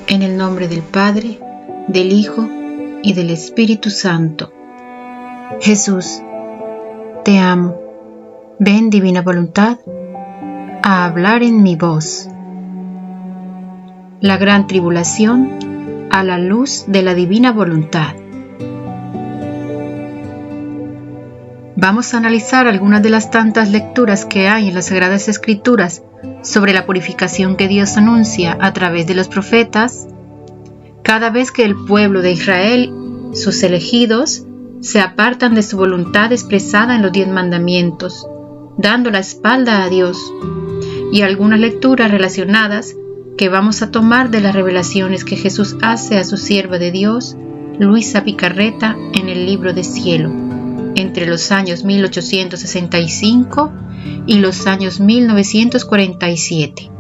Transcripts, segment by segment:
En el nombre del Padre, del Hijo y del Espíritu Santo. Jesús, te amo. Ven, divina voluntad, a hablar en mi voz. La gran tribulación a la luz de la divina voluntad. Vamos a analizar algunas de las tantas lecturas que hay en las Sagradas Escrituras sobre la purificación que Dios anuncia a través de los profetas, cada vez que el pueblo de Israel, sus elegidos, se apartan de su voluntad expresada en los 10 mandamientos, dando la espalda a Dios, y algunas lecturas relacionadas que vamos a tomar de las revelaciones que Jesús hace a su sierva de Dios, Luisa Picarreta, en el Libro de Cielo, entre los años 1865 y los años 1947.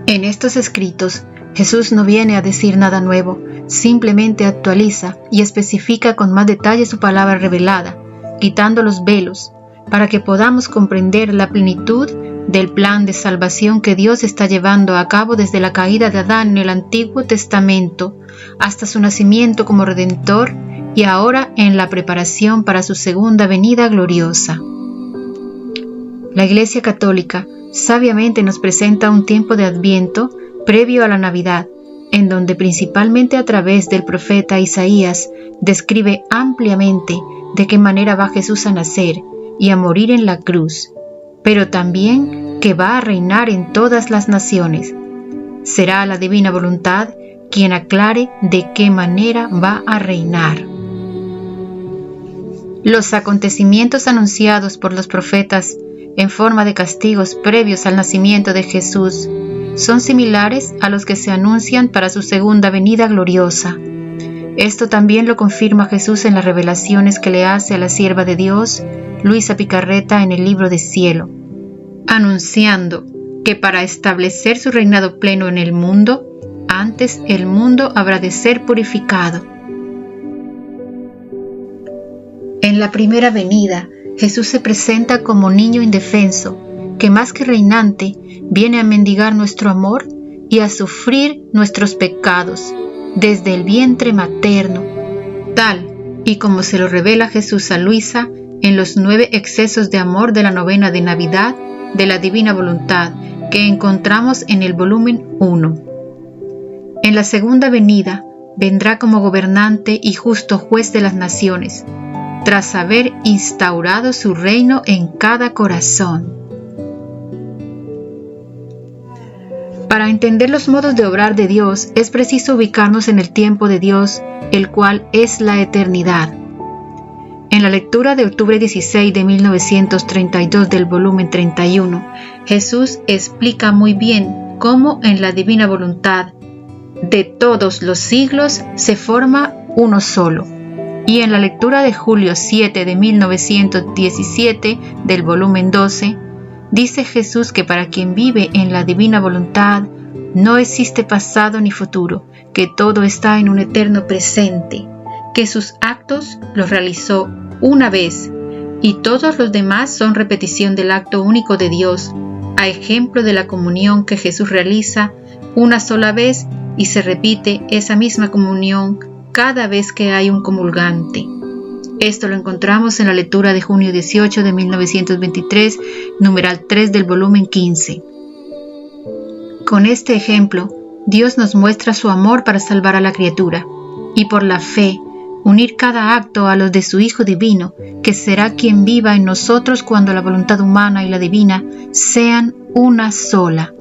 En estos escritos, Jesús no viene a decir nada nuevo, simplemente actualiza y especifica con más detalle su palabra revelada, quitando los velos, para que podamos comprender la plenitud del plan de salvación que Dios está llevando a cabo desde la caída de Adán en el Antiguo Testamento hasta su nacimiento como Redentor y ahora en la preparación para su segunda venida gloriosa. La Iglesia Católica sabiamente nos presenta un tiempo de Adviento previo a la Navidad, en donde principalmente a través del profeta Isaías describe ampliamente de qué manera va Jesús a nacer y a morir en la cruz, pero también que va a reinar en todas las naciones. Será la divina voluntad quien aclare de qué manera va a reinar. Los acontecimientos anunciados por los profetas en forma de castigos previos al nacimiento de Jesús son similares a los que se anuncian para su segunda venida gloriosa. Esto también lo confirma Jesús en las revelaciones que le hace a la sierva de Dios, Luisa Picarreta, en el Libro de Cielo, anunciando que para establecer su reinado pleno en el mundo, antes el mundo habrá de ser purificado. En la primera venida, Jesús se presenta como niño indefenso, que más que reinante, viene a mendigar nuestro amor y a sufrir nuestros pecados desde el vientre materno, tal y como se lo revela Jesús a Luisa en los 9 excesos de amor de la novena de Navidad de la Divina Voluntad que encontramos en el volumen 1. En la segunda venida vendrá como gobernante y justo juez de las naciones, tras haber instaurado su reino en cada corazón. Para entender los modos de obrar de Dios es preciso ubicarnos en el tiempo de Dios, el cual es la eternidad. En la lectura de octubre 16 de 1932 del volumen 31, Jesús explica muy bien cómo en la divina voluntad de todos los siglos se forma uno solo. Y en la lectura de julio 7 de 1917 del volumen 12, dice Jesús que para quien vive en la divina voluntad no existe pasado ni futuro, que todo está en un eterno presente, que sus actos los realizó una vez y todos los demás son repetición del acto único de Dios, a ejemplo de la comunión que Jesús realiza una sola vez y se repite esa misma comunión cada vez que hay un comulgante. Esto lo encontramos en la lectura de junio 18 de 1923, numeral 3 del volumen 15. Con este ejemplo, Dios nos muestra su amor para salvar a la criatura, y por la fe, unir cada acto a los de su Hijo Divino, que será quien viva en nosotros cuando la voluntad humana y la divina sean una sola.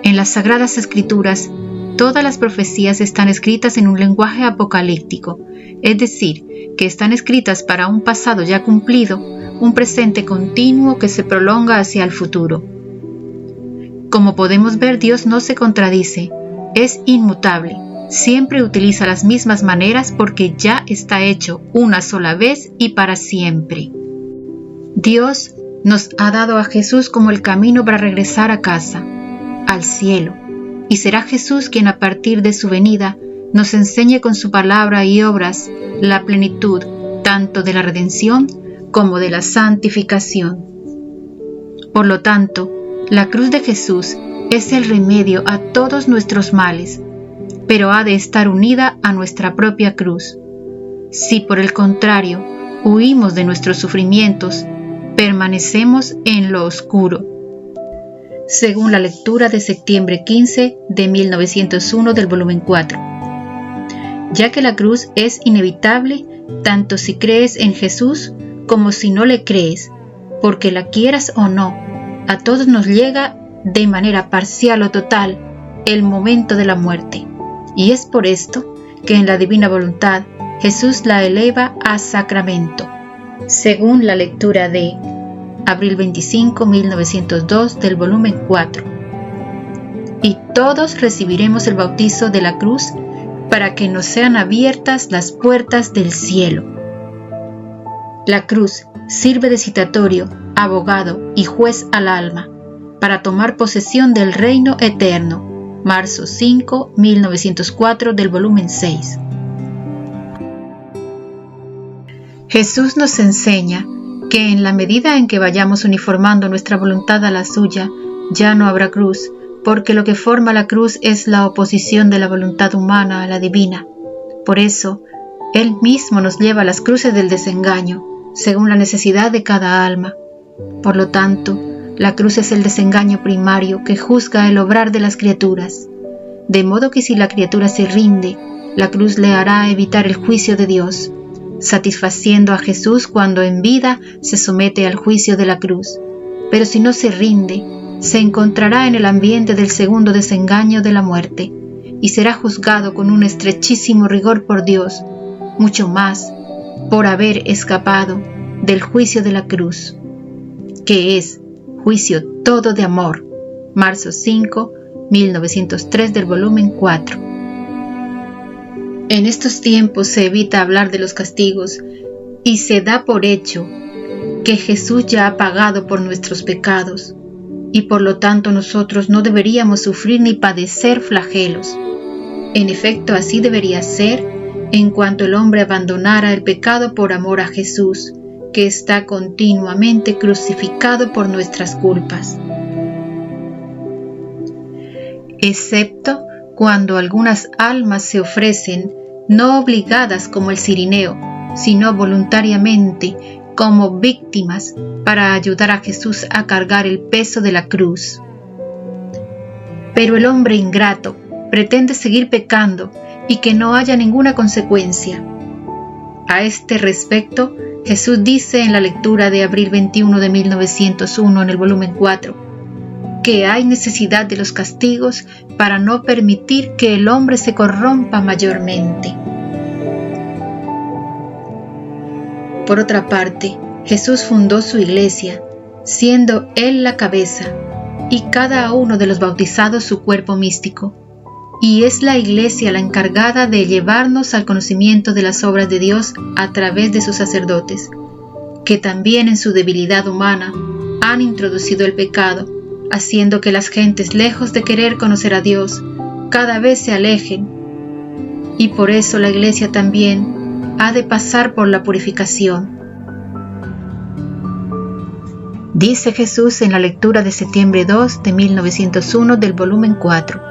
En las Sagradas Escrituras, todas las profecías están escritas en un lenguaje apocalíptico, es decir, que están escritas para un pasado ya cumplido, un presente continuo que se prolonga hacia el futuro. Como podemos ver, Dios no se contradice, es inmutable, siempre utiliza las mismas maneras porque ya está hecho una sola vez y para siempre. Dios nos ha dado a Jesús como el camino para regresar a casa, al cielo. Y será Jesús quien a partir de su venida nos enseñe con su palabra y obras la plenitud tanto de la redención como de la santificación. Por lo tanto, la cruz de Jesús es el remedio a todos nuestros males, pero ha de estar unida a nuestra propia cruz. Si por el contrario huimos de nuestros sufrimientos, permanecemos en lo oscuro. Según la lectura de septiembre 15 de 1901 del volumen 4. Ya que la cruz es inevitable, tanto si crees en Jesús como si no le crees, porque la quieras o no, a todos nos llega de manera parcial o total el momento de la muerte. Y es por esto que en la divina voluntad Jesús la eleva a sacramento, según la lectura de abril 25, 1902 del volumen 4. Y todos recibiremos el bautizo de la cruz para que nos sean abiertas las puertas del cielo. La cruz sirve de citatorio, abogado y juez al alma para tomar posesión del reino eterno. Marzo 5, 1904 del volumen 6. Jesús nos enseña que en la medida en que vayamos uniformando nuestra voluntad a la suya, ya no habrá cruz, porque lo que forma la cruz es la oposición de la voluntad humana a la divina. Por eso, Él mismo nos lleva a las cruces del desengaño, según la necesidad de cada alma. Por lo tanto, la cruz es el desengaño primario que juzga el obrar de las criaturas. De modo que si la criatura se rinde, la cruz le hará evitar el juicio de Dios, satisfaciendo a Jesús cuando en vida se somete al juicio de la cruz. Pero si no se rinde, se encontrará en el ambiente del segundo desengaño de la muerte, y será juzgado con un estrechísimo rigor por Dios, mucho más por haber escapado del juicio de la cruz, que es juicio todo de amor. Marzo 5, 1903 del volumen 4. En estos tiempos se evita hablar de los castigos y se da por hecho que Jesús ya ha pagado por nuestros pecados y por lo tanto nosotros no deberíamos sufrir ni padecer flagelos. En efecto, así debería ser en cuanto el hombre abandonara el pecado por amor a Jesús, que está continuamente crucificado por nuestras culpas. Excepto cuando algunas almas se ofrecen, no obligadas como el Cirineo, sino voluntariamente como víctimas para ayudar a Jesús a cargar el peso de la cruz. Pero el hombre ingrato pretende seguir pecando y que no haya ninguna consecuencia. A este respecto, Jesús dice en la lectura de abril 21 de 1901 en el volumen 4, que hay necesidad de los castigos para no permitir que el hombre se corrompa mayormente. Por otra parte, Jesús fundó su iglesia, siendo Él la cabeza, y cada uno de los bautizados su cuerpo místico, y es la iglesia la encargada de llevarnos al conocimiento de las obras de Dios a través de sus sacerdotes, que también en su debilidad humana han introducido el pecado, haciendo que las gentes, lejos de querer conocer a Dios, cada vez se alejen, y por eso la iglesia también ha de pasar por la purificación. Dice Jesús en la lectura de septiembre 2 de 1901 del volumen 4.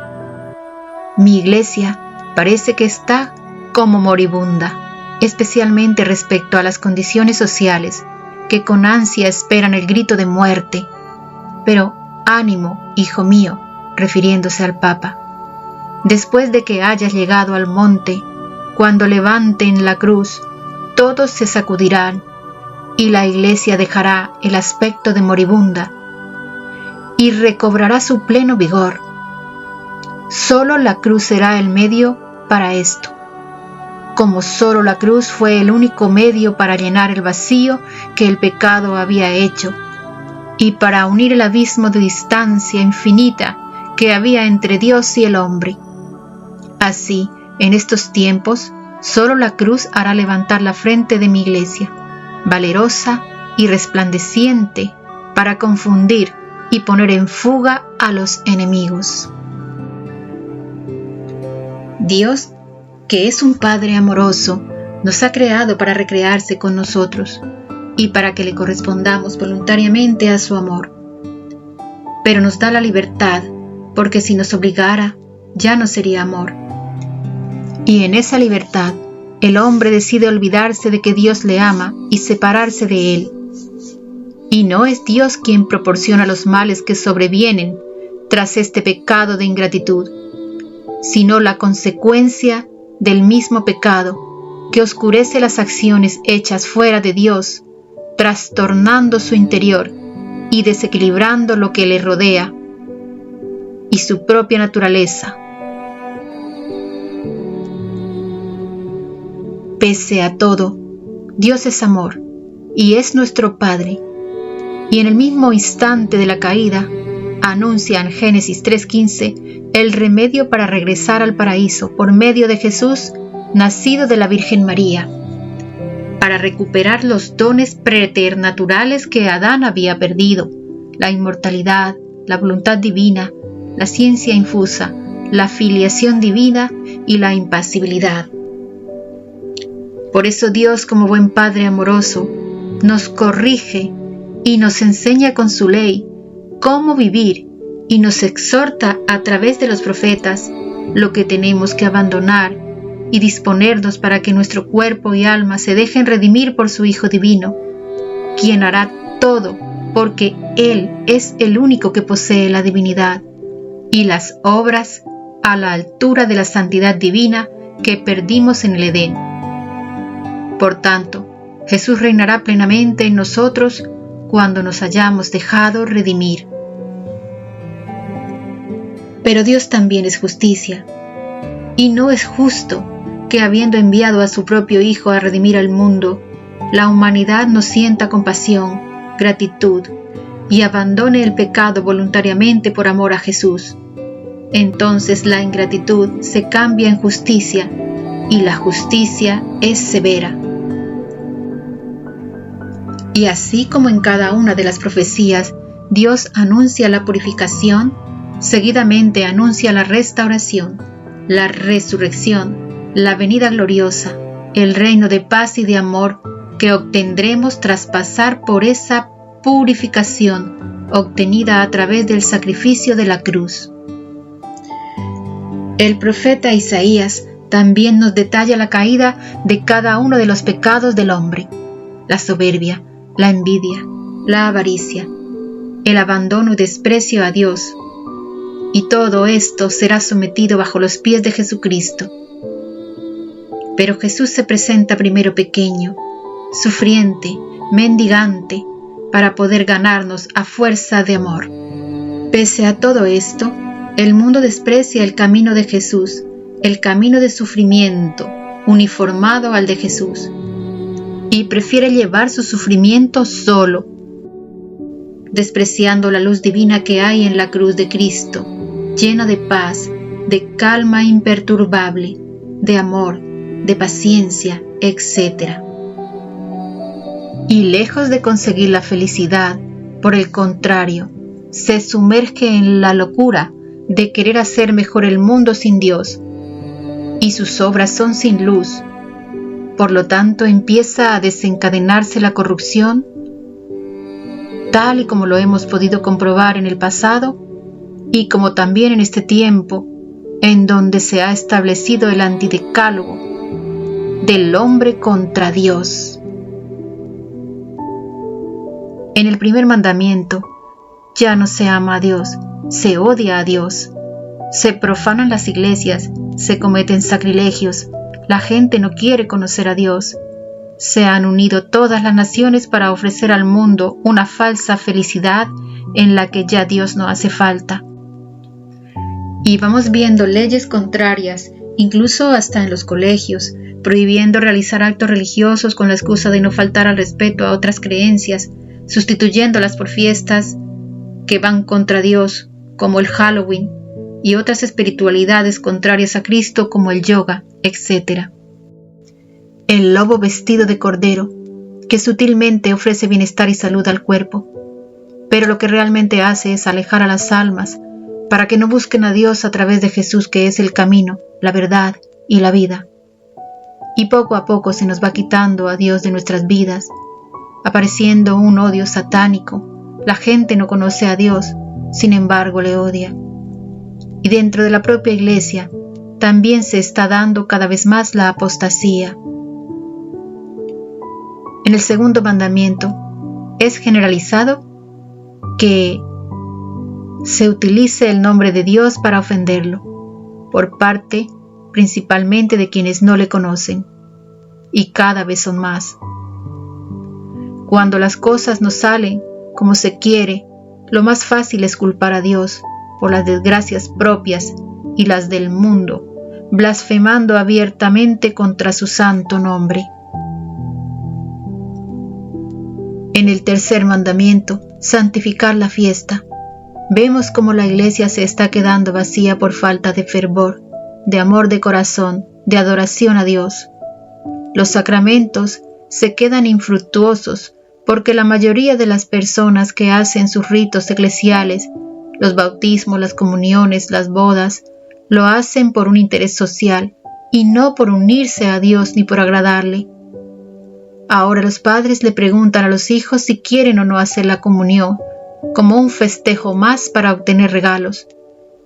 Mi iglesia parece que está como moribunda, especialmente respecto a las condiciones sociales, que con ansia esperan el grito de muerte. Pero ánimo, hijo mío, refiriéndose al Papa. Después de que hayas llegado al monte, cuando levanten la cruz, todos se sacudirán, y la iglesia dejará el aspecto de moribunda, y recobrará su pleno vigor. Solo la cruz será el medio para esto, como solo la cruz fue el único medio para llenar el vacío que el pecado había hecho, y para unir el abismo de distancia infinita que había entre Dios y el hombre. Así, en estos tiempos, solo la cruz hará levantar la frente de mi iglesia, valerosa y resplandeciente, para confundir y poner en fuga a los enemigos. Dios, que es un Padre amoroso, nos ha creado para recrearse con nosotros y para que le correspondamos voluntariamente a su amor. Pero nos da la libertad porque si nos obligara, ya no sería amor. Y en esa libertad, el hombre decide olvidarse de que Dios le ama y separarse de él. Y no es Dios quien proporciona los males que sobrevienen tras este pecado de ingratitud, sino la consecuencia del mismo pecado que oscurece las acciones hechas fuera de Dios, trastornando su interior y desequilibrando lo que le rodea y su propia naturaleza. Pese a todo, Dios es amor y es nuestro Padre, y en el mismo instante de la caída, anuncia en Génesis 3:15 el remedio para regresar al paraíso por medio de Jesús, nacido de la Virgen María, para recuperar los dones preternaturales que Adán había perdido: la inmortalidad, la voluntad divina, la ciencia infusa, la filiación divina y la impasibilidad. Por eso Dios, como buen Padre amoroso, nos corrige y nos enseña con su ley cómo vivir, y nos exhorta a través de los profetas lo que tenemos que abandonar y disponernos para que nuestro cuerpo y alma se dejen redimir por su Hijo Divino, quien hará todo porque Él es el único que posee la divinidad y las obras a la altura de la santidad divina que perdimos en el Edén. Por tanto, Jesús reinará plenamente en nosotros cuando nos hayamos dejado redimir. Pero Dios también es justicia, y no es justo que, habiendo enviado a su propio Hijo a redimir al mundo, la humanidad no sienta compasión, gratitud y abandone el pecado voluntariamente por amor a Jesús. Entonces la ingratitud se cambia en justicia y la justicia es severa. Y así como en cada una de las profecías Dios anuncia la purificación, seguidamente anuncia la restauración, la resurrección, la venida gloriosa, el reino de paz y de amor que obtendremos tras pasar por esa purificación obtenida a través del sacrificio de la cruz. El profeta Isaías también nos detalla la caída de cada uno de los pecados del hombre: la soberbia, la envidia, la avaricia, el abandono y desprecio a Dios. Y todo esto será sometido bajo los pies de Jesucristo. Pero Jesús se presenta primero pequeño, sufriente, mendigante, para poder ganarnos a fuerza de amor. Pese a todo esto, el mundo desprecia el camino de Jesús, el camino de sufrimiento, uniformado al de Jesús, y prefiere llevar su sufrimiento solo, despreciando la luz divina que hay en la cruz de Cristo, llena de paz, de calma imperturbable, de amor, de paciencia, etc. Y lejos de conseguir la felicidad, por el contrario, se sumerge en la locura de querer hacer mejor el mundo sin Dios, y sus obras son sin luz. Por lo tanto, empieza a desencadenarse la corrupción, tal y como lo hemos podido comprobar en el pasado, y como también en este tiempo, en donde se ha establecido el antidecálogo del hombre contra Dios. En el primer mandamiento, ya no se ama a Dios, se odia a Dios. Se profanan las iglesias, se cometen sacrilegios, la gente no quiere conocer a Dios. Se han unido todas las naciones para ofrecer al mundo una falsa felicidad en la que ya Dios no hace falta. Y vamos viendo leyes contrarias, incluso hasta en los colegios, prohibiendo realizar actos religiosos con la excusa de no faltar al respeto a otras creencias, sustituyéndolas por fiestas que van contra Dios, como el Halloween, y otras espiritualidades contrarias a Cristo, como el yoga, etc. El lobo vestido de cordero, que sutilmente ofrece bienestar y salud al cuerpo, pero lo que realmente hace es alejar a las almas para que no busquen a Dios a través de Jesús, que es el camino, la verdad y la vida. Y poco a poco se nos va quitando a Dios de nuestras vidas, apareciendo un odio satánico. La gente no conoce a Dios, sin embargo le odia. y dentro de la propia Iglesia también se está dando cada vez más la apostasía. En el segundo mandamiento es generalizado que se utilice el nombre de Dios para ofenderlo, por parte principalmente de quienes no le conocen, y cada vez son más. Cuando las cosas no salen como se quiere, lo más fácil es culpar a Dios por las desgracias propias y las del mundo, blasfemando abiertamente contra su santo nombre. En el tercer mandamiento, santificar la fiesta, vemos cómo la Iglesia se está quedando vacía por falta de fervor, de amor de corazón, de adoración a Dios. Los sacramentos se quedan infructuosos porque la mayoría de las personas que hacen sus ritos eclesiales, los bautismos, las comuniones, las bodas, lo hacen por un interés social y no por unirse a Dios ni por agradarle. Ahora los padres le preguntan a los hijos si quieren o no hacer la comunión, como un festejo más para obtener regalos,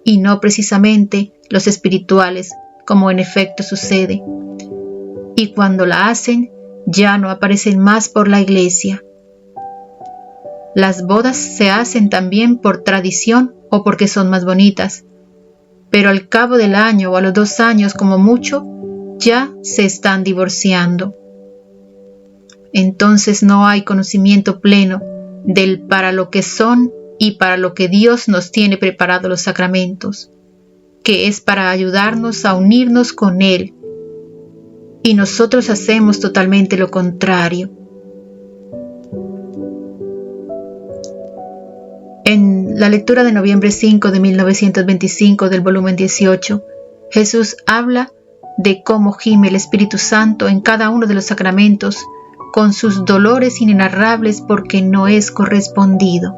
y no precisamente los espirituales, como en efecto sucede. Y cuando la hacen, ya no aparecen más por la Iglesia. Las bodas se hacen también por tradición o porque son más bonitas, pero al cabo del año o a los 2 años como mucho, ya se están divorciando. Entonces no hay conocimiento pleno del para lo que son y para lo que Dios nos tiene preparado los sacramentos, que es para ayudarnos a unirnos con Él, y nosotros hacemos totalmente lo contrario. En la lectura de noviembre 5 de 1925 del volumen 18, Jesús habla de cómo gime el Espíritu Santo en cada uno de los sacramentos con sus dolores inenarrables porque no es correspondido.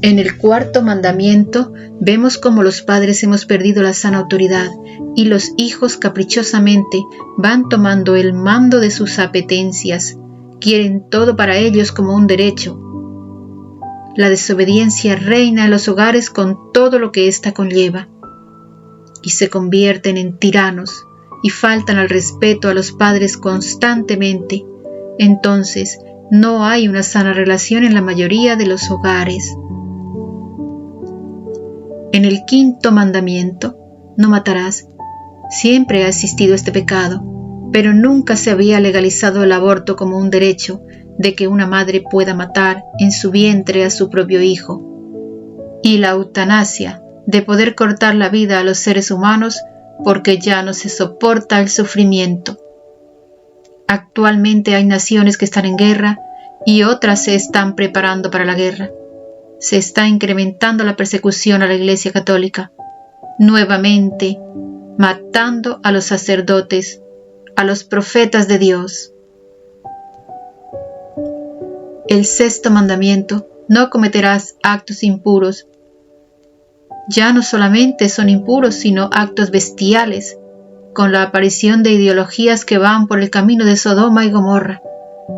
En el cuarto mandamiento vemos cómo los padres hemos perdido la sana autoridad y los hijos caprichosamente van tomando el mando de sus apetencias, quieren todo para ellos como un derecho. La desobediencia reina en los hogares con todo lo que ésta conlleva, y se convierten en tiranos y faltan al respeto a los padres constantemente. Entonces no hay una sana relación en la mayoría de los hogares. En el quinto mandamiento, no matarás, siempre ha existido este pecado, pero nunca se había legalizado el aborto como un derecho de que una madre pueda matar en su vientre a su propio hijo, y la eutanasia de poder cortar la vida a los seres humanos porque ya no se soporta el sufrimiento. Actualmente hay naciones que están en guerra y otras se están preparando para la guerra. Se está incrementando la persecución a la Iglesia Católica, nuevamente matando a los sacerdotes, a los profetas de Dios. El sexto mandamiento, no cometerás actos impuros. Ya no solamente son impuros, sino actos bestiales, con la aparición de ideologías que van por el camino de Sodoma y Gomorra,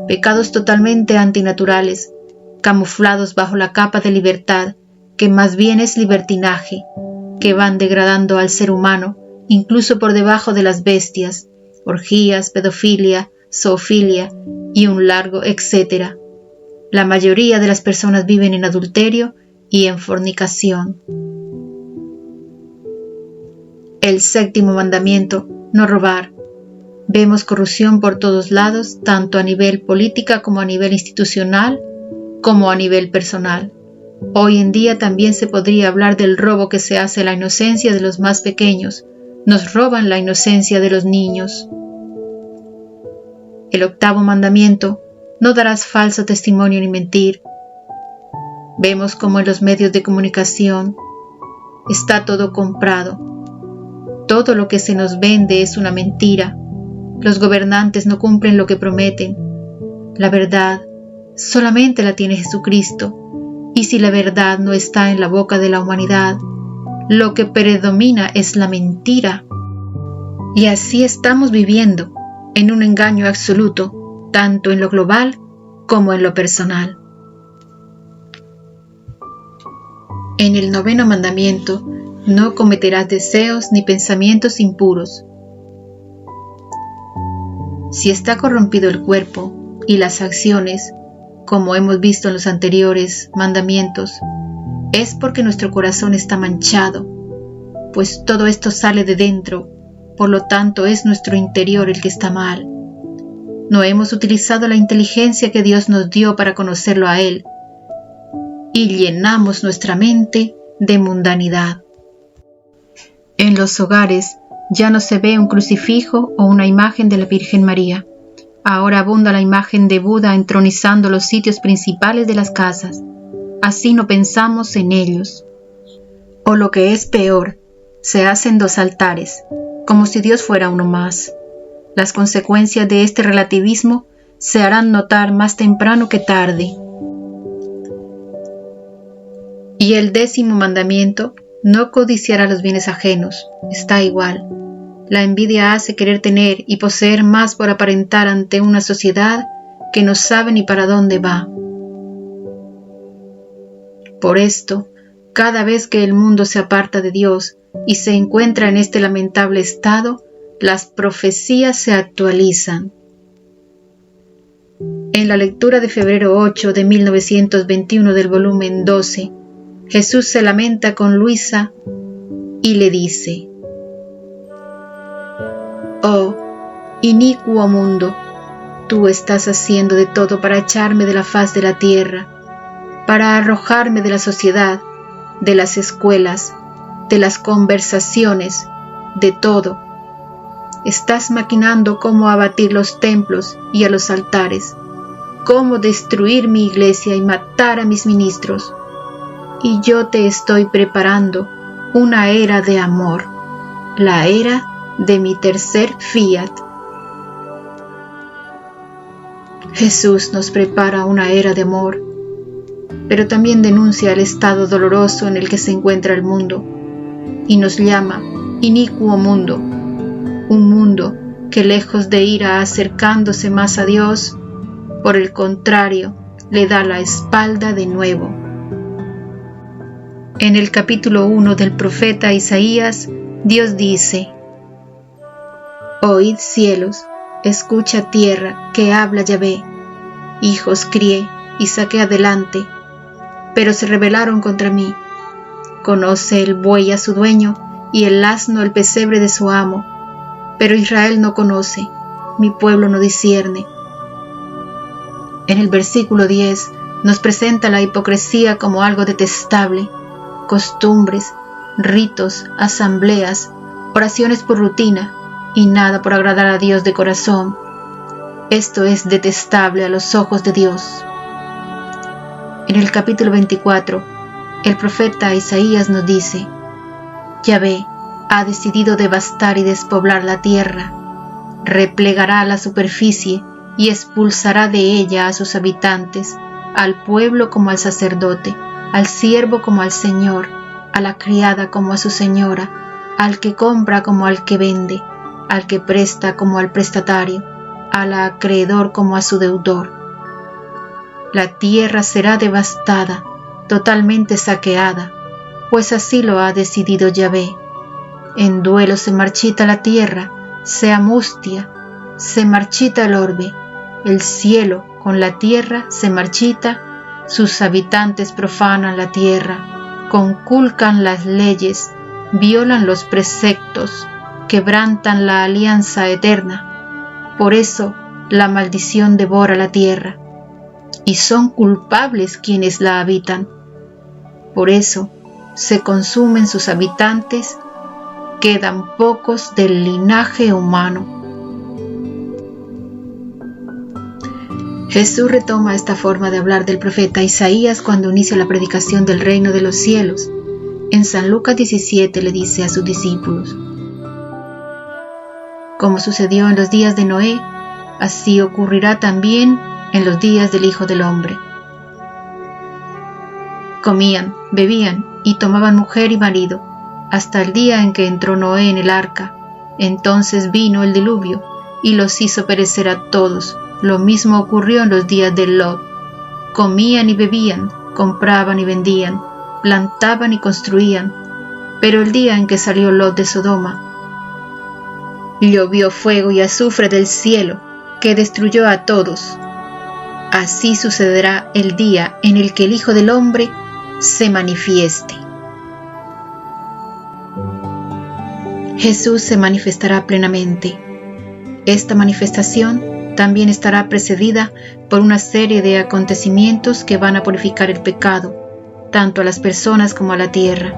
pecados totalmente antinaturales, camuflados bajo la capa de libertad, que más bien es libertinaje, que van degradando al ser humano, incluso por debajo de las bestias, orgías, pedofilia, zoofilia y un largo etcétera. La mayoría de las personas viven en adulterio y en fornicación. El séptimo mandamiento, no robar. Vemos corrupción por todos lados, tanto a nivel política como a nivel institucional, como a nivel personal. Hoy en día también se podría hablar del robo que se hace a la inocencia de los más pequeños. Nos roban la inocencia de los niños. El octavo mandamiento, no darás falso testimonio ni mentir. Vemos como en los medios de comunicación está todo comprado. Todo lo que se nos vende es una mentira. Los gobernantes no cumplen lo que prometen. La verdad solamente la tiene Jesucristo, y si la verdad no está en la boca de la humanidad, lo que predomina es la mentira. Y así estamos viviendo en un engaño absoluto, tanto en lo global como en lo personal. En el 9º mandamiento, no cometerás deseos ni pensamientos impuros. Si está corrompido el cuerpo y las acciones, como hemos visto en los anteriores mandamientos, es porque nuestro corazón está manchado, pues todo esto sale de dentro, por lo tanto es nuestro interior el que está mal. No hemos utilizado la inteligencia que Dios nos dio para conocerlo a Él, y llenamos nuestra mente de mundanidad. En los hogares ya no se ve un crucifijo o una imagen de la Virgen María. Ahora abunda la imagen de Buda entronizando los sitios principales de las casas. Así no pensamos en ellos. O lo que es peor, se hacen 2 altares, como si Dios fuera uno más. Las consecuencias de este relativismo se harán notar más temprano que tarde. Y el 10º mandamiento, no codiciará los bienes ajenos, está igual. La envidia hace querer tener y poseer más por aparentar ante una sociedad que no sabe ni para dónde va. Por esto, cada vez que el mundo se aparta de Dios y se encuentra en este lamentable estado, las profecías se actualizan. En la lectura de febrero 8 de 1921 del volumen 12, Jesús se lamenta con Luisa y le dice: «Oh, inicuo mundo, tú estás haciendo de todo para echarme de la faz de la tierra, para arrojarme de la sociedad, de las escuelas, de las conversaciones, de todo. Estás maquinando cómo abatir los templos y a los altares, cómo destruir mi iglesia y matar a mis ministros. Y yo te estoy preparando una era de amor, la era de mi tercer fiat». Jesús nos prepara una era de amor, pero también denuncia el estado doloroso en el que se encuentra el mundo, y nos llama inicuo mundo, un mundo que lejos de ir acercándose más a Dios, por el contrario, le da la espalda de nuevo. En el capítulo 1 del profeta Isaías, Dios dice: «Oíd cielos, escucha tierra, que habla Yahvé. Hijos crié y saqué adelante, pero se rebelaron contra mí. Conoce el buey a su dueño y el asno el pesebre de su amo, pero Israel no conoce, mi pueblo no discierne». En el versículo 10 nos presenta la hipocresía como algo detestable: costumbres, ritos, asambleas, oraciones por rutina y nada por agradar a Dios de corazón. Esto es detestable a los ojos de Dios. En el capítulo 24, el profeta Isaías nos dice: «Yahvé ha decidido devastar y despoblar la tierra, replegará la superficie y expulsará de ella a sus habitantes, al pueblo como al sacerdote, al siervo como al señor, a la criada como a su señora, al que compra como al que vende, al que presta como al prestatario, al acreedor como a su deudor. La tierra será devastada, totalmente saqueada, pues así lo ha decidido Yahvé. En duelo se marchita la tierra, se amustia, se marchita el orbe, el cielo con la tierra se marchita, sus habitantes profanan la tierra, conculcan las leyes, violan los preceptos, quebrantan la alianza eterna. Por eso la maldición devora la tierra, y son culpables quienes la habitan. Por eso se consumen sus habitantes, quedan pocos del linaje humano». Jesús retoma esta forma de hablar del profeta Isaías cuando inicia la predicación del reino de los cielos. En San Lucas 17 le dice a sus discípulos: «Como sucedió en los días de Noé, así ocurrirá también en los días del Hijo del Hombre». Comían, bebían y tomaban mujer y marido, hasta el día en que entró Noé en el arca. Entonces vino el diluvio y los hizo perecer a todos. Lo mismo ocurrió en los días de Lot. Comían y bebían, compraban y vendían, plantaban y construían, pero el día en que salió Lot de Sodoma, llovió fuego y azufre del cielo que destruyó a todos. Así sucederá el día en el que el Hijo del Hombre se manifieste. Jesús se manifestará plenamente. Esta manifestación también estará precedida por una serie de acontecimientos que van a purificar el pecado, tanto a las personas como a la tierra.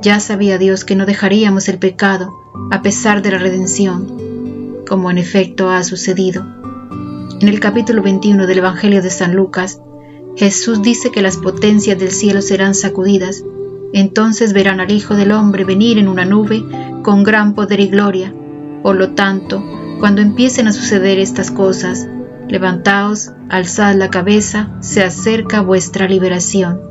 Ya sabía Dios que no dejaríamos el pecado a pesar de la redención, como en efecto ha sucedido. En el capítulo 21 del Evangelio de San Lucas, Jesús dice que las potencias del cielo serán sacudidas. Entonces verán al Hijo del Hombre venir en una nube con gran poder y gloria. Por lo tanto, cuando empiecen a suceder estas cosas, levantaos, alzad la cabeza, se acerca vuestra liberación.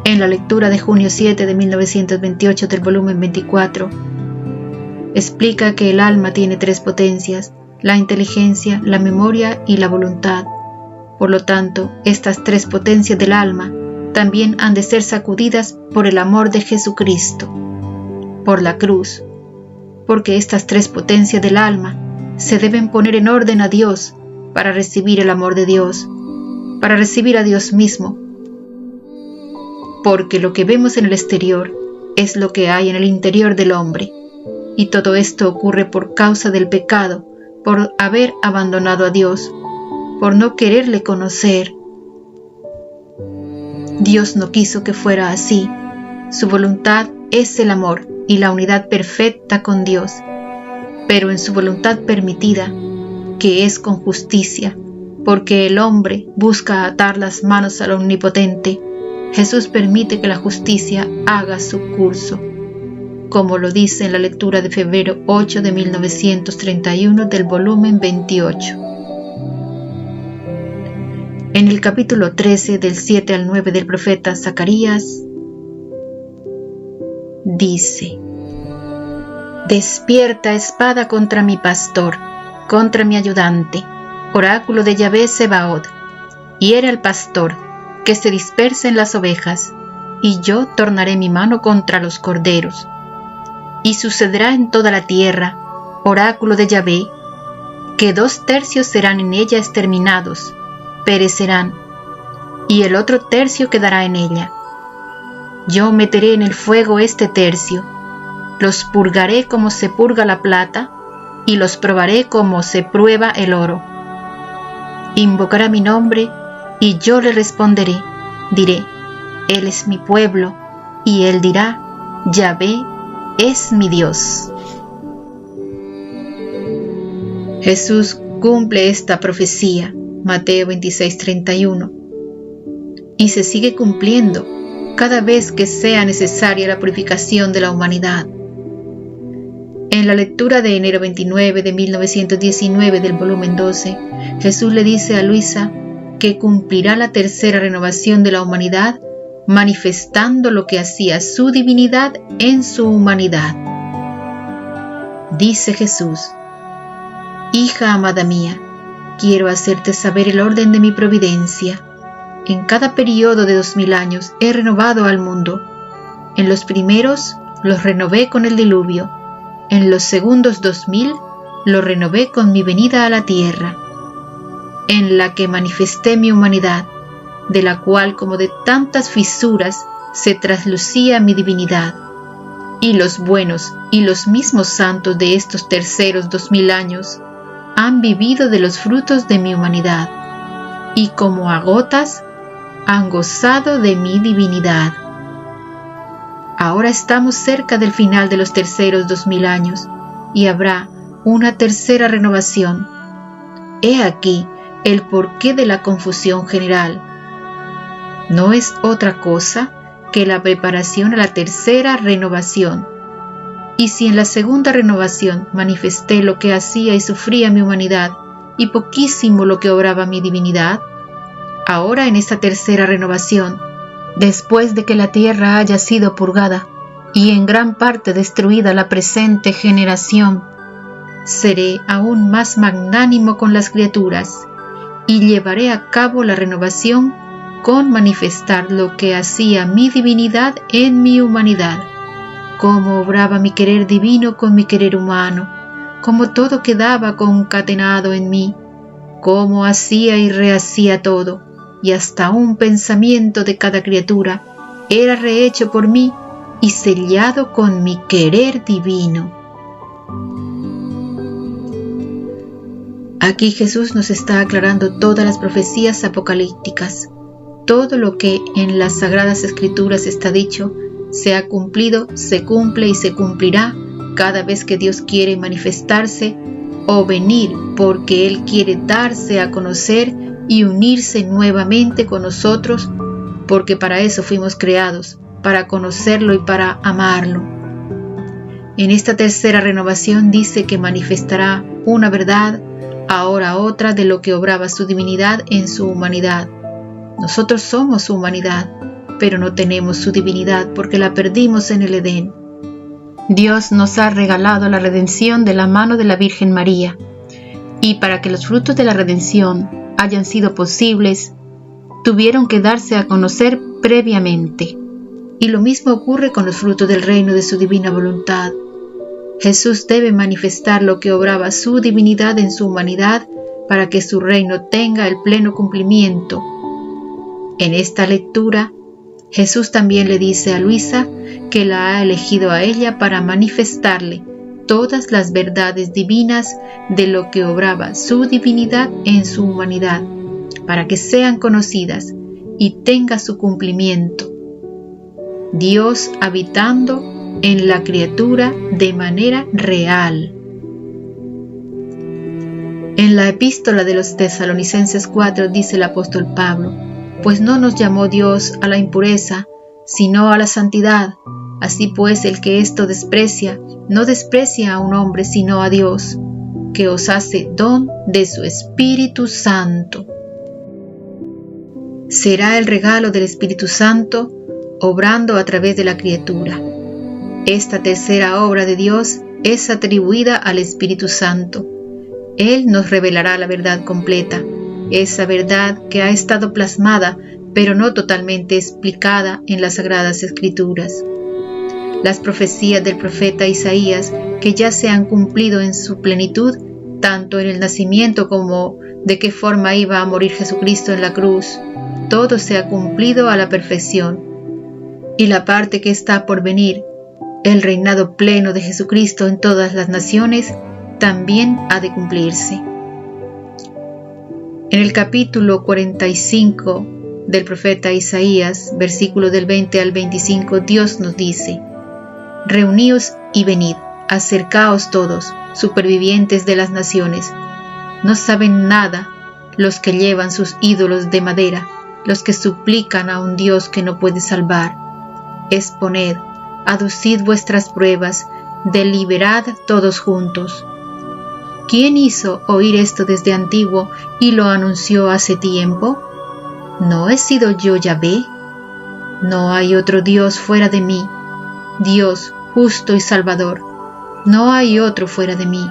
En la lectura de junio 7 de 1928 del volumen 24, explica que el alma tiene tres potencias: la inteligencia, la memoria y la voluntad. Por lo tanto, estas tres potencias del alma también han de ser sacudidas por el amor de Jesucristo, por la cruz, porque estas tres potencias del alma se deben poner en orden a Dios para recibir el amor de Dios, para recibir a Dios mismo, porque lo que vemos en el exterior es lo que hay en el interior del hombre, y todo esto ocurre por causa del pecado, por haber abandonado a Dios, por no quererle conocer. Dios no quiso que fuera así. Su voluntad es el amor y la unidad perfecta con Dios, pero en su voluntad permitida, que es con justicia, porque el hombre busca atar las manos al Omnipotente, Jesús permite que la justicia haga su curso, como lo dice en la lectura de febrero 8 de 1931 del volumen 28. En el capítulo 13 del 7 al 9 del profeta Zacarías, dice: Despierta espada contra mi pastor, contra mi ayudante, oráculo de Yahvé Sebaot. Hiere al pastor, que se dispersen las ovejas, y yo tornaré mi mano contra los corderos. Y sucederá en toda la tierra, oráculo de Yahvé, que 2/3 serán en ella exterminados, perecerán, y el otro tercio quedará en ella. Yo meteré en el fuego este tercio, los purgaré como se purga la plata, y los probaré como se prueba el oro. Invocará mi nombre, y yo le responderé. Diré: Él es mi pueblo, y él dirá: Yahvé es mi Dios. Jesús cumple esta profecía, Mateo 26:31, y se sigue cumpliendo cada vez que sea necesaria la purificación de la humanidad. En la lectura de enero 29 de 1919 del volumen 12, Jesús le dice a Luisa que cumplirá la tercera renovación de la humanidad, manifestando lo que hacía su divinidad en su humanidad. Dice Jesús: Hija amada mía, quiero hacerte saber el orden de mi providencia. En cada periodo de 2000 años he renovado al mundo. En los primeros los renové con el diluvio. En los segundos 2000 lo renové con mi venida a la tierra, en la que manifesté mi humanidad, de la cual como de tantas fisuras se traslucía mi divinidad. Y los buenos y los mismos santos de estos terceros 2000 años han vivido de los frutos de mi humanidad, y como a gotas han gozado de mi divinidad. Ahora estamos cerca del final de los terceros 2000 años, y habrá una tercera renovación. He aquí el porqué de la confusión general. No es otra cosa que la preparación a la tercera renovación. Y si en la segunda renovación manifesté lo que hacía y sufría mi humanidad, y poquísimo lo que obraba mi divinidad, ahora en esta tercera renovación, después de que la tierra haya sido purgada y en gran parte destruida la presente generación, seré aún más magnánimo con las criaturas y llevaré a cabo la renovación con manifestar lo que hacía mi divinidad en mi humanidad, cómo obraba mi querer divino con mi querer humano, cómo todo quedaba concatenado en mí, cómo hacía y rehacía todo, y hasta un pensamiento de cada criatura era rehecho por mí y sellado con mi querer divino. Aquí Jesús nos está aclarando todas las profecías apocalípticas. Todo lo que en las Sagradas Escrituras está dicho, se ha cumplido, se cumple y se cumplirá cada vez que Dios quiere manifestarse o venir, porque Él quiere darse a conocer y unirse nuevamente con nosotros, porque para eso fuimos creados, para conocerlo y para amarlo. En esta tercera renovación dice que manifestará una verdad, ahora otra, de lo que obraba su divinidad en su humanidad. Nosotros somos su humanidad, pero no tenemos su divinidad porque la perdimos en el Edén. Dios nos ha regalado la redención de la mano de la Virgen María, y para que los frutos de la redención hayan sido posibles, tuvieron que darse a conocer previamente. Y lo mismo ocurre con los frutos del reino de su divina voluntad. Jesús debe manifestar lo que obraba su divinidad en su humanidad para que su reino tenga el pleno cumplimiento. En esta lectura, Jesús también le dice a Luisa que la ha elegido a ella para manifestarle todas las verdades divinas de lo que obraba su divinidad en su humanidad, para que sean conocidas y tenga su cumplimiento. Dios habitando en la criatura de manera real. En la epístola de los Tesalonicenses 4 dice el apóstol Pablo: pues no nos llamó Dios a la impureza, sino a la santidad. Así pues, el que esto desprecia, no desprecia a un hombre, sino a Dios, que os hace don de su Espíritu Santo. Será el regalo del Espíritu Santo, obrando a través de la criatura. Esta tercera obra de Dios es atribuida al Espíritu Santo. Él nos revelará la verdad completa, esa verdad que ha estado plasmada, pero no totalmente explicada en las Sagradas Escrituras. Las profecías del profeta Isaías, que ya se han cumplido en su plenitud, tanto en el nacimiento como de qué forma iba a morir Jesucristo en la cruz, todo se ha cumplido a la perfección. Y la parte que está por venir, el reinado pleno de Jesucristo en todas las naciones, también ha de cumplirse. En el capítulo 45 del profeta Isaías, versículos del 20 al 25, Dios nos dice: reuníos y venid, acercaos todos, supervivientes de las naciones. No saben nada los que llevan sus ídolos de madera, los que suplican a un Dios que no puede salvar. Exponed, aducid vuestras pruebas, deliberad todos juntos. ¿Quién hizo oír esto desde antiguo y lo anunció hace tiempo? ¿No he sido yo Yahvé? No hay otro Dios fuera de mí, Dios justo y salvador. No hay otro fuera de mí.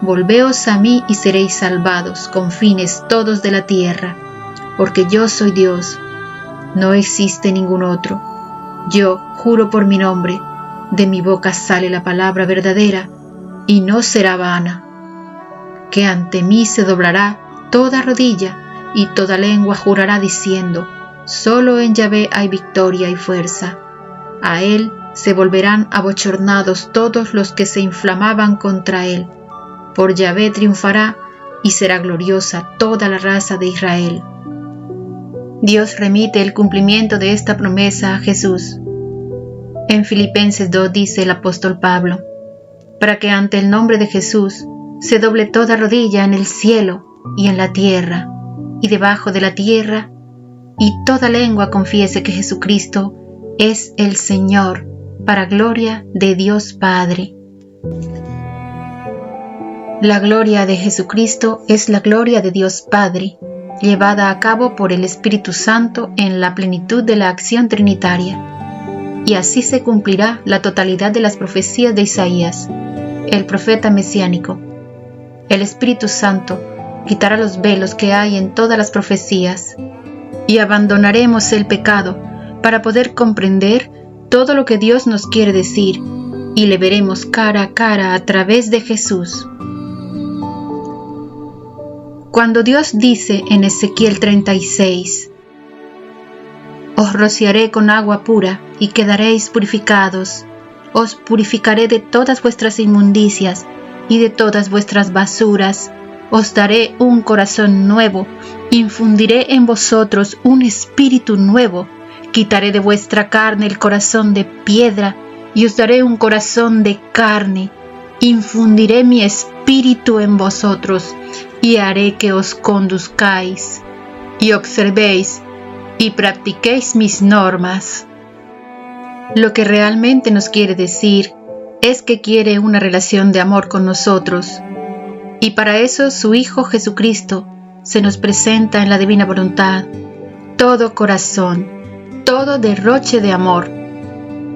Volveos a mí y seréis salvados, confines todos de la tierra, porque yo soy Dios. No existe ningún otro. Yo juro por mi nombre, de mi boca sale la palabra verdadera y no será vana. Que ante mí se doblará toda rodilla y toda lengua jurará diciendo: solo en Yahvé hay victoria y fuerza. A él se volverán abochornados todos los que se inflamaban contra él. Por Yahvé triunfará y será gloriosa toda la raza de Israel. Dios remite el cumplimiento de esta promesa a Jesús. En Filipenses 2 dice el apóstol Pablo: para que ante el nombre de Jesús se doble toda rodilla en el cielo y en la tierra y debajo de la tierra, y toda lengua confiese que Jesucristo es el Señor, para gloria de Dios Padre. La gloria de Jesucristo es la gloria de Dios Padre, llevada a cabo por el Espíritu Santo en la plenitud de la acción trinitaria. Y así se cumplirá la totalidad de las profecías de Isaías, el profeta mesiánico. El Espíritu Santo quitará los velos que hay en todas las profecías, y abandonaremos el pecado para poder comprender todo lo que Dios nos quiere decir y le veremos cara a cara a través de Jesús. Cuando Dios dice en Ezequiel 36, os rociaré con agua pura y quedaréis purificados, os purificaré de todas vuestras inmundicias y de todas vuestras basuras, os daré un corazón nuevo, infundiré en vosotros un espíritu nuevo, quitaré de vuestra carne el corazón de piedra y os daré un corazón de carne, infundiré mi espíritu en vosotros y haré que os conduzcáis y observéis y practiquéis mis normas. Lo que realmente nos quiere decir es que quiere una relación de amor con nosotros, y para eso su Hijo Jesucristo se nos presenta en la divina voluntad, todo corazón, todo derroche de amor.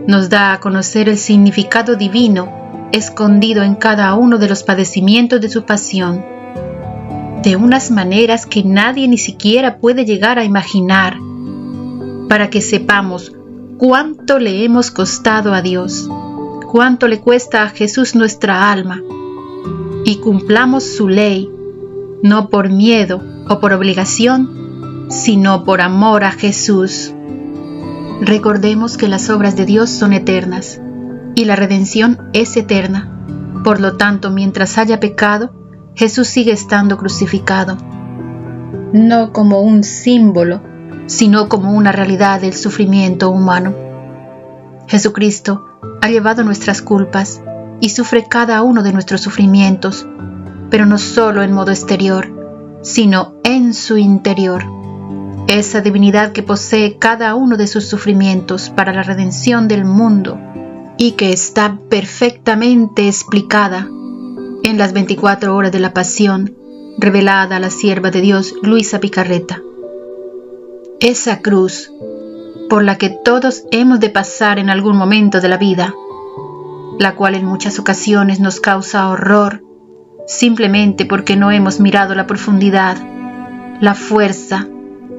Nos da a conocer el significado divino escondido en cada uno de los padecimientos de su pasión, de unas maneras que nadie ni siquiera puede llegar a imaginar, para que sepamos cuánto le hemos costado a Dios, cuánto le cuesta a Jesús nuestra alma, y cumplamos su ley, no por miedo o por obligación, sino por amor a Jesús. Recordemos que las obras de Dios son eternas, y la redención es eterna. Por lo tanto, mientras haya pecado, Jesús sigue estando crucificado, no como un símbolo, sino como una realidad del sufrimiento humano. Jesucristo ha llevado nuestras culpas y sufre cada uno de nuestros sufrimientos, pero no solo en modo exterior, sino en su interior. Esa divinidad que posee cada uno de sus sufrimientos para la redención del mundo y que está perfectamente explicada en las 24 horas de la pasión revelada a la sierva de Dios Luisa Picarreta. Esa cruz por la que todos hemos de pasar en algún momento de la vida, la cual en muchas ocasiones nos causa horror, simplemente porque no hemos mirado la profundidad, la fuerza,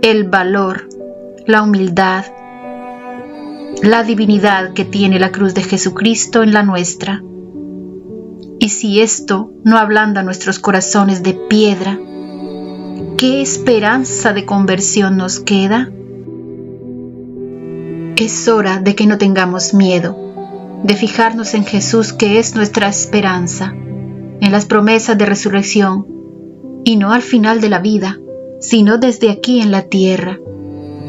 el valor, la humildad, la divinidad que tiene la cruz de Jesucristo en la nuestra. Y si esto no ablanda nuestros corazones de piedra, ¿qué esperanza de conversión nos queda? Es hora de que no tengamos miedo, de fijarnos en Jesús, que es nuestra esperanza, en las promesas de resurrección, y no al final de la vida, sino desde aquí en la tierra.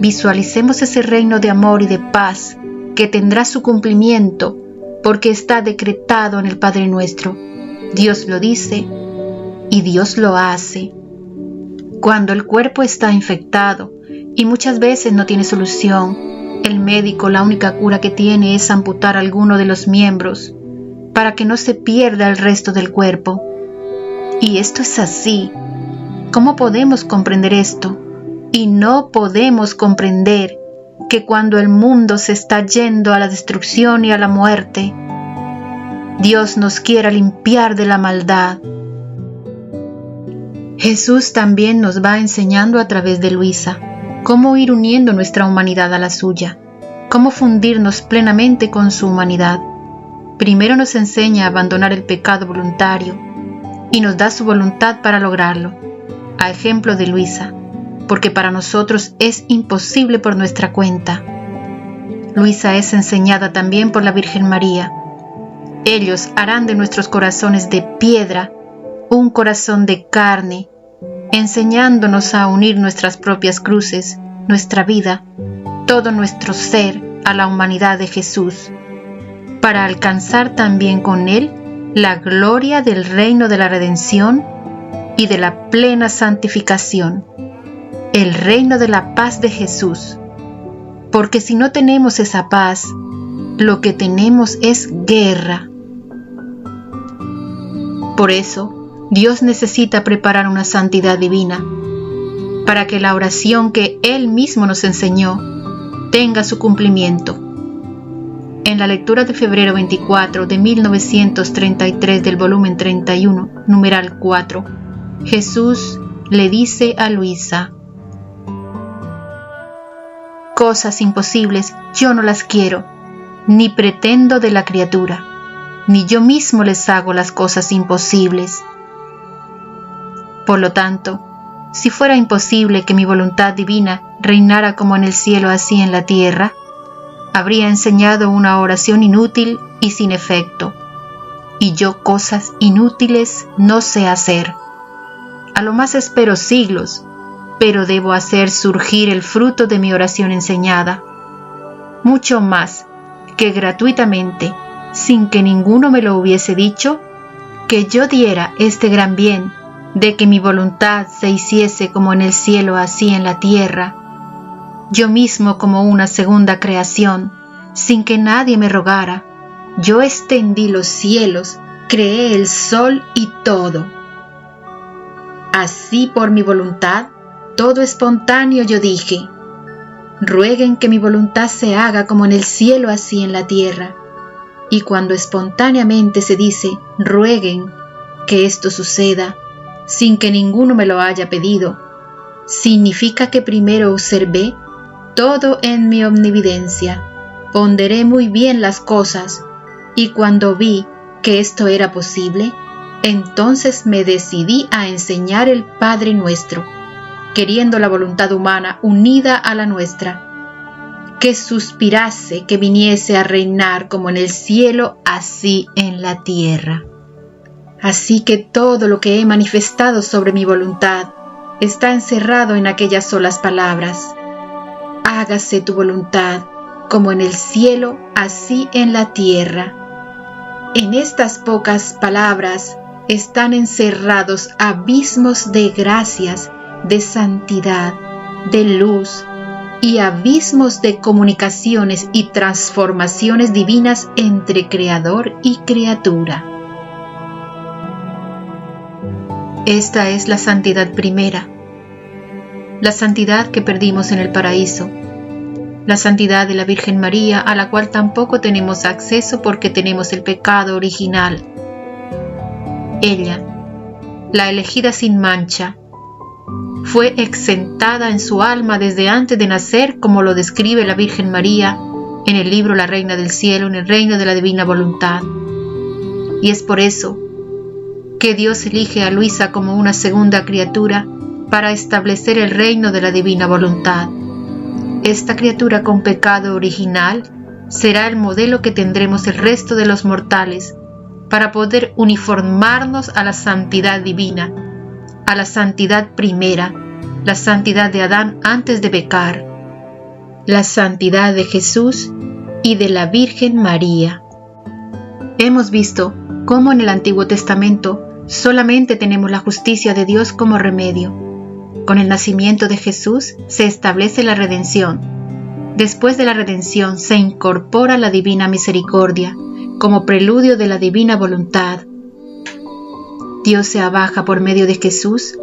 Visualicemos ese reino de amor y de paz que tendrá su cumplimiento porque está decretado en el Padre Nuestro. Dios lo dice y Dios lo hace. Cuando el cuerpo está infectado y muchas veces no tiene solución, el médico la única cura que tiene es amputar alguno de los miembros para que no se pierda el resto del cuerpo. Y esto es así. ¿Cómo podemos comprender esto? Y no podemos comprender que cuando el mundo se está yendo a la destrucción y a la muerte, Dios nos quiera limpiar de la maldad. Jesús también nos va enseñando a través de Luisa cómo ir uniendo nuestra humanidad a la suya, cómo fundirnos plenamente con su humanidad. Primero nos enseña a abandonar el pecado voluntario y nos da su voluntad para lograrlo, a ejemplo de Luisa, porque para nosotros es imposible por nuestra cuenta. Luisa es enseñada también por la Virgen María. Ellos harán de nuestros corazones de piedra un corazón de carne, enseñándonos a unir nuestras propias cruces, nuestra vida, todo nuestro ser a la humanidad de Jesús, para alcanzar también con Él la gloria del reino de la redención y de la plena santificación, el reino de la paz de Jesús. Porque si no tenemos esa paz, lo que tenemos es guerra. Por eso, Dios necesita preparar una santidad divina, para que la oración que Él mismo nos enseñó tenga su cumplimiento. En la lectura de febrero 24 de 1933 del volumen 31, numeral 4, Jesús le dice a Luisa: Cosas imposibles yo no las quiero, ni pretendo de la criatura, ni yo mismo les hago las cosas imposibles. Por lo tanto, si fuera imposible que mi voluntad divina reinara como en el cielo así en la tierra, habría enseñado una oración inútil y sin efecto, y yo cosas inútiles no sé hacer. A lo más espero siglos, pero debo hacer surgir el fruto de mi oración enseñada, mucho más que gratuitamente, sin que ninguno me lo hubiese dicho, que yo diera este gran bien de que mi voluntad se hiciese como en el cielo así en la tierra, yo mismo como una segunda creación, sin que nadie me rogara. Yo extendí los cielos, creé el sol y todo. Así por mi voluntad, todo espontáneo yo dije, rueguen que mi voluntad se haga como en el cielo así en la tierra. Y cuando espontáneamente se dice, rueguen que esto suceda, sin que ninguno me lo haya pedido, significa que primero observé todo en mi omnividencia, ponderé muy bien las cosas, y cuando vi que esto era posible, entonces me decidí a enseñar el Padre Nuestro, queriendo la voluntad humana unida a la nuestra, que suspirase que viniese a reinar como en el cielo, así en la tierra. Así que todo lo que he manifestado sobre mi voluntad está encerrado en aquellas solas palabras. Hágase tu voluntad, como en el cielo, así en la tierra. En estas pocas palabras están encerrados abismos de gracias, de santidad, de luz y abismos de comunicaciones y transformaciones divinas entre creador y criatura. Esta es la santidad primera, la santidad que perdimos en el paraíso, la santidad de la Virgen María, a la cual tampoco tenemos acceso porque tenemos el pecado original. Ella, la elegida sin mancha, fue exentada en su alma desde antes de nacer, como lo describe la Virgen María en el libro La Reina del Cielo, en el reino de la divina voluntad. Y es por eso que Dios elige a Luisa como una segunda criatura para establecer el reino de la divina voluntad. Esta criatura con pecado original será el modelo que tendremos el resto de los mortales para poder uniformarnos a la santidad divina, a la santidad primera, la santidad de Adán antes de pecar, la santidad de Jesús y de la Virgen María. Hemos visto cómo en el Antiguo Testamento solamente tenemos la justicia de Dios como remedio. Con el nacimiento de Jesús se establece la redención. Después de la redención se incorpora la divina misericordia como preludio de la divina voluntad. Dios se abaja por medio de Jesús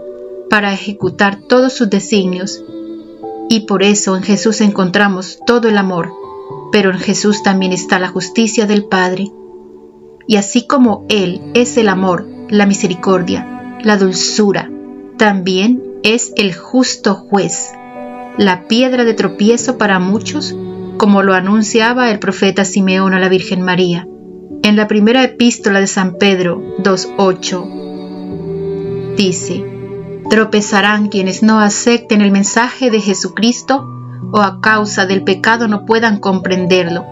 para ejecutar todos sus designios, y por eso en Jesús encontramos todo el amor, pero en Jesús también está la justicia del Padre. Y así como Él es el amor, la misericordia, la dulzura, también es el justo juez, la piedra de tropiezo para muchos, como lo anunciaba el profeta Simeón a la Virgen María. En la primera epístola de San Pedro 2:8 dice: tropezarán quienes no acepten el mensaje de Jesucristo o a causa del pecado no puedan comprenderlo.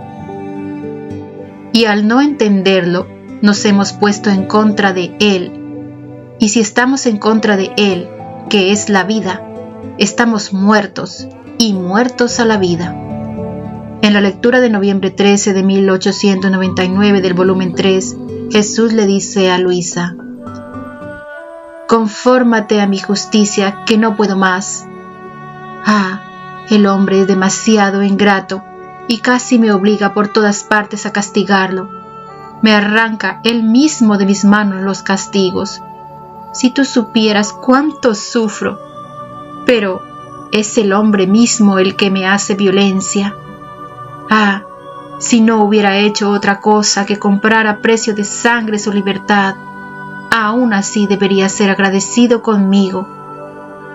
Y al no entenderlo, nos hemos puesto en contra de Él. Y si estamos en contra de Él, que es la vida, estamos muertos y muertos a la vida. En la lectura de noviembre 13 de 1899 del volumen 3, Jesús le dice a Luisa: confórmate a mi justicia, que no puedo más. El hombre es demasiado ingrato y casi me obliga por todas partes a castigarlo. Me arranca él mismo de mis manos los castigos. Si tú supieras cuánto sufro, pero es el hombre mismo el que me hace violencia. Si no hubiera hecho otra cosa que comprar a precio de sangre su libertad, aún así debería ser agradecido conmigo.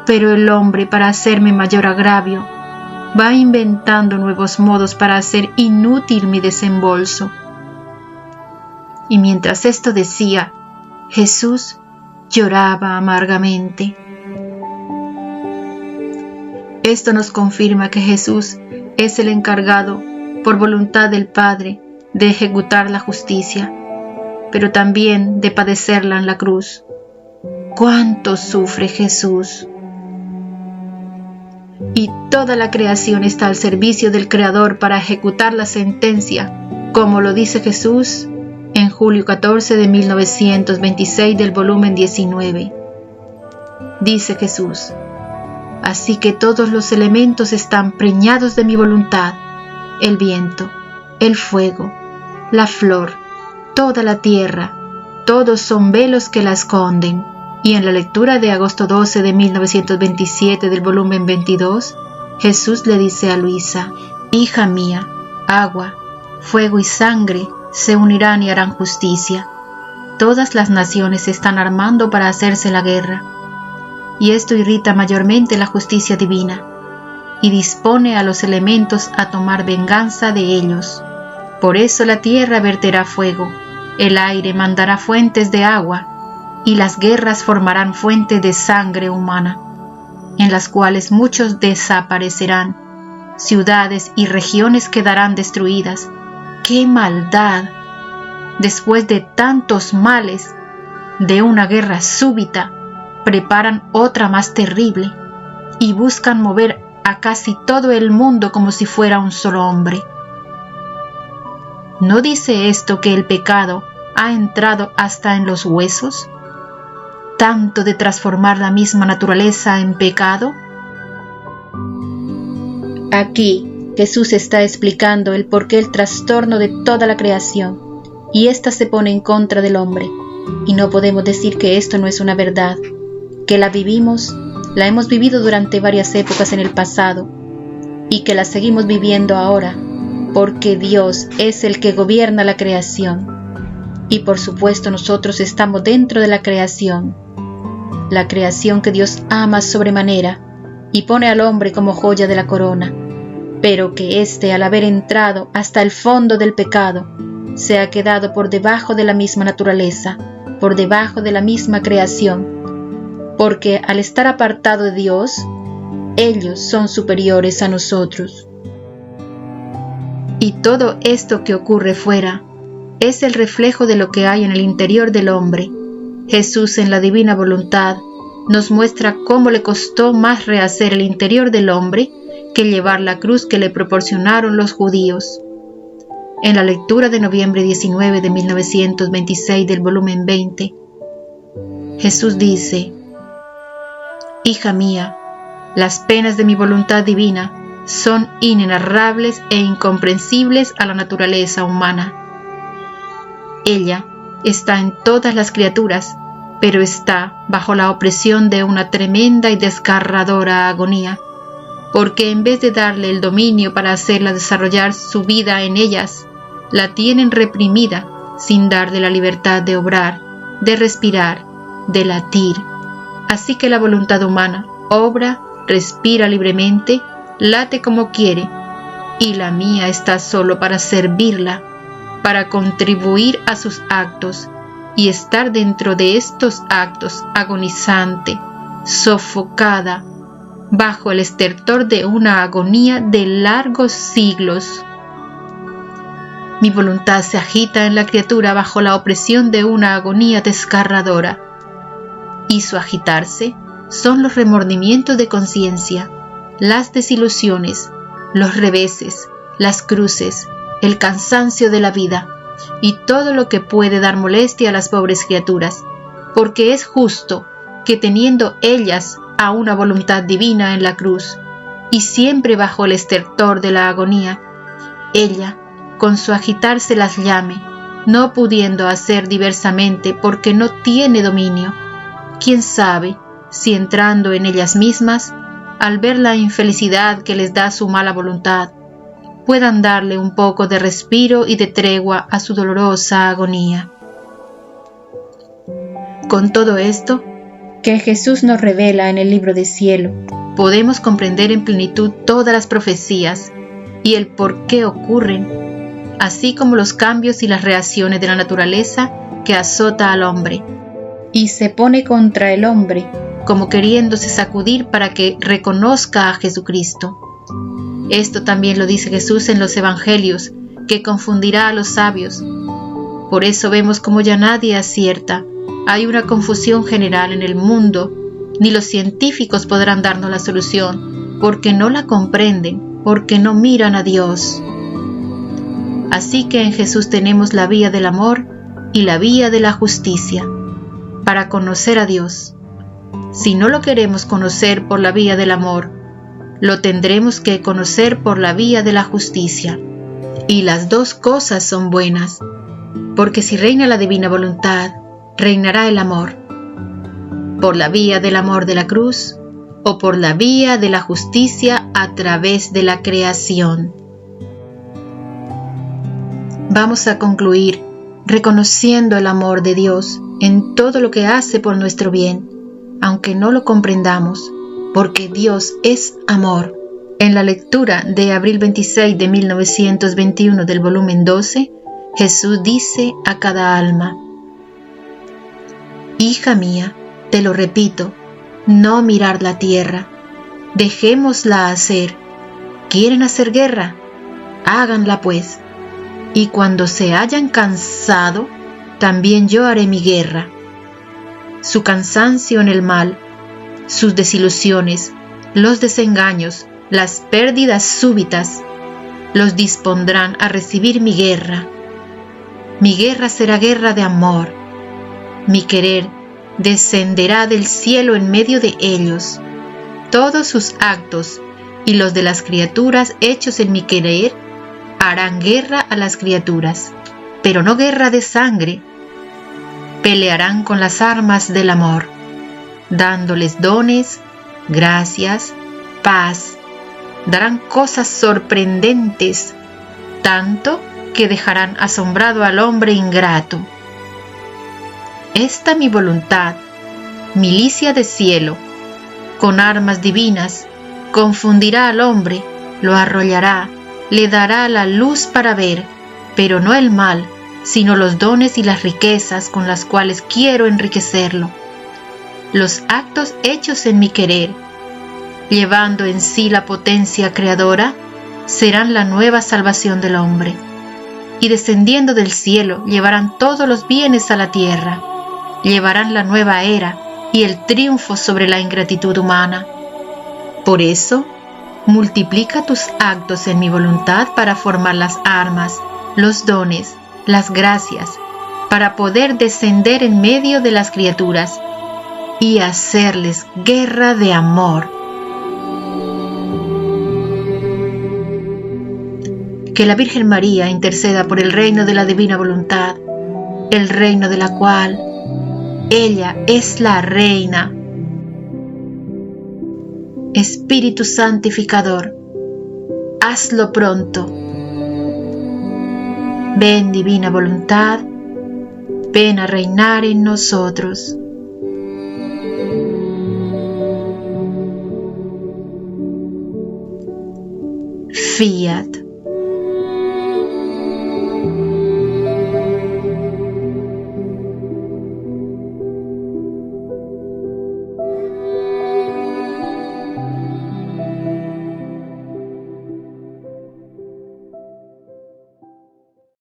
Pero el hombre, para hacerme mayor agravio, va inventando nuevos modos para hacer inútil mi desembolso. Y mientras esto decía, Jesús lloraba amargamente. Esto nos confirma que Jesús es el encargado, por voluntad del Padre, de ejecutar la justicia, pero también de padecerla en la cruz. ¡Cuánto sufre Jesús! Y toda la creación está al servicio del Creador para ejecutar la sentencia, como lo dice Jesús en julio 14 de 1926 del volumen 19. Dice Jesús: así que todos los elementos están preñados de mi voluntad, el viento, el fuego, la flor, toda la tierra, todos son velos que la esconden. Y en la lectura de agosto 12 de 1927 del volumen 22, Jesús le dice a Luisa: hija mía, agua, fuego y sangre se unirán y harán justicia. Todas las naciones se están armando para hacerse la guerra. Y esto irrita mayormente la justicia divina, y dispone a los elementos a tomar venganza de ellos. Por eso la tierra verterá fuego, el aire mandará fuentes de agua, y las guerras formarán fuentes de sangre humana, en las cuales muchos desaparecerán, ciudades y regiones quedarán destruidas. ¡Qué maldad! Después de tantos males, de una guerra súbita, preparan otra más terrible, y buscan mover a casi todo el mundo como si fuera un solo hombre. ¿No dice esto que el pecado ha entrado hasta en los huesos? ¿Tanto de transformar la misma naturaleza en pecado? Aquí Jesús está explicando el porqué el trastorno de toda la creación, y ésta se pone en contra del hombre, y no podemos decir que esto no es una verdad, que la hemos vivido durante varias épocas en el pasado, y que la seguimos viviendo ahora, porque Dios es el que gobierna la creación, y por supuesto nosotros estamos dentro de la creación que Dios ama sobremanera y pone al hombre como joya de la corona, pero que éste, al haber entrado hasta el fondo del pecado, se ha quedado por debajo de la misma naturaleza, por debajo de la misma creación, porque al estar apartado de Dios, ellos son superiores a nosotros. Y todo esto que ocurre fuera es el reflejo de lo que hay en el interior del hombre. Jesús, en la divina voluntad, nos muestra cómo le costó más rehacer el interior del hombre que llevar la cruz que le proporcionaron los judíos. En la lectura de noviembre 19 de 1926 del volumen 20, Jesús dice: hija mía, las penas de mi voluntad divina son inenarrables e incomprensibles a la naturaleza humana. Ella está en todas las criaturas, pero está bajo la opresión de una tremenda y desgarradora agonía, porque en vez de darle el dominio para hacerla desarrollar su vida en ellas, la tienen reprimida sin darle la libertad de obrar, de respirar, de latir. Así que la voluntad humana obra, respira libremente, late como quiere, y la mía está solo para servirla, para contribuir a sus actos y estar dentro de estos actos agonizante, sofocada, bajo el estertor de una agonía de largos siglos. Mi voluntad se agita en la criatura bajo la opresión de una agonía desgarradora, y su agitarse son los remordimientos de conciencia, las desilusiones, los reveses, las cruces, el cansancio de la vida y todo lo que puede dar molestia a las pobres criaturas, porque es justo que teniendo ellas a una voluntad divina en la cruz y siempre bajo el estertor de la agonía, ella con su agitarse las llame, no pudiendo hacer diversamente porque no tiene dominio. ¿Quién sabe si entrando en ellas mismas, al ver la infelicidad que les da su mala voluntad, puedan darle un poco de respiro y de tregua a su dolorosa agonía? Con todo esto que Jesús nos revela en el libro del cielo, podemos comprender en plenitud todas las profecías y el por qué ocurren, así como los cambios y las reacciones de la naturaleza que azota al hombre y se pone contra el hombre, como queriéndose sacudir para que reconozca a Jesucristo. Esto también lo dice Jesús en los Evangelios, que confundirá a los sabios. Por eso vemos como ya nadie acierta. Hay una confusión general en el mundo, ni los científicos podrán darnos la solución, porque no la comprenden, porque no miran a Dios. Así que en Jesús tenemos la vía del amor y la vía de la justicia, para conocer a Dios. Si no lo queremos conocer por la vía del amor, lo tendremos que conocer por la vía de la justicia. Y las dos cosas son buenas, porque si reina la divina voluntad, reinará el amor, por la vía del amor de la cruz o por la vía de la justicia a través de la creación. Vamos a concluir reconociendo el amor de Dios en todo lo que hace por nuestro bien, aunque no lo comprendamos, porque Dios es amor. En la lectura de abril 26 de 1921 del volumen 12, Jesús dice a cada alma: Hija mía, te lo repito, no mirar la tierra, dejémosla hacer. ¿Quieren hacer guerra? Háganla pues. Y cuando se hayan cansado, también yo haré mi guerra. Su cansancio en el mal, sus desilusiones, los desengaños, las pérdidas súbitas, los dispondrán a recibir mi guerra. Mi guerra será guerra de amor. Mi querer descenderá del cielo en medio de ellos. Todos sus actos y los de las criaturas hechos en mi querer harán guerra a las criaturas, pero no guerra de sangre. Pelearán con las armas del amor, dándoles dones, gracias, paz. Darán cosas sorprendentes, tanto que dejarán asombrado al hombre ingrato. Esta mi voluntad, milicia de cielo, con armas divinas, confundirá al hombre, lo arrollará, le dará la luz para ver, pero no el mal, sino los dones y las riquezas con las cuales quiero enriquecerlo. Los actos hechos en mi querer, llevando en sí la potencia creadora, serán la nueva salvación del hombre. Y descendiendo del cielo, llevarán todos los bienes a la tierra, llevarán la nueva era y el triunfo sobre la ingratitud humana. Por eso, multiplica tus actos en mi voluntad para formar las armas, los dones, las gracias, para poder descender en medio de las criaturas y hacerles guerra de amor. Que la Virgen María interceda por el reino de la divina voluntad, el reino de la cual ella es la reina. Espíritu Santificador, hazlo pronto. Ven, divina voluntad, ven a reinar en nosotros. Fiat.